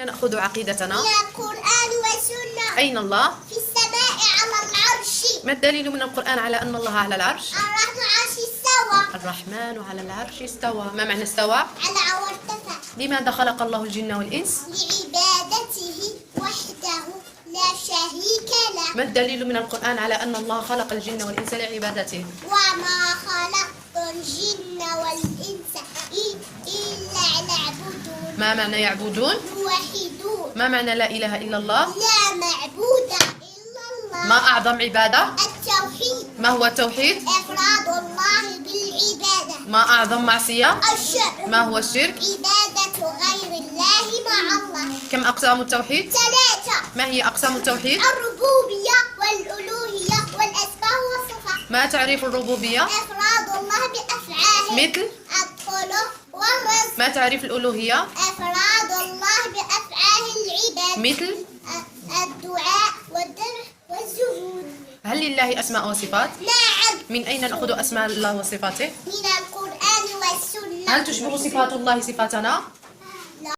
أين نأخذ عقيدتنا؟ من القرآن والسنة. أين الله؟ في السماء على العرش. ما الدليل من القرآن على أن الله على العرش؟ العرش استوى. الرحمن على العرش استوى. ما معنى استوى؟ على وارتفع. لماذا خلق الله الجن والإنس؟ لعبادته وحده لا شريك له. ما الدليل من القرآن على أن الله خلق الجن والإنس لعبادته؟ وما خلقت الجن والإنس إلا ليعبدون. ما معنى يعبدون؟ يوحدون. ما معنى لا إله إلا الله؟ لا معبود إلا الله. ما أعظم عبادة؟ التوحيد. ما هو التوحيد؟ إفراد الله بالعبادة. ما أعظم معصية؟ الشرك. ما هو الشرك؟ عبادة غير الله مع الله. كم أقسام التوحيد؟ 3. ما هي أقسام التوحيد؟ الربوبية والألوهية والأسماء والصفات. ما تعريف الربوبية؟ إفراد الله بأفعاله مثل؟ الخلق والرزق. ما تعريف الألوهية؟ إفراد الله بأفعال العباد مثل؟ الدعاء والذبح والسجود. هل لله أسماء وصفات؟ نعم. من أين نأخذ أسماء الله وصفاته؟ من القرآن والسنة. هل تشبه صفات الله صفاتنا؟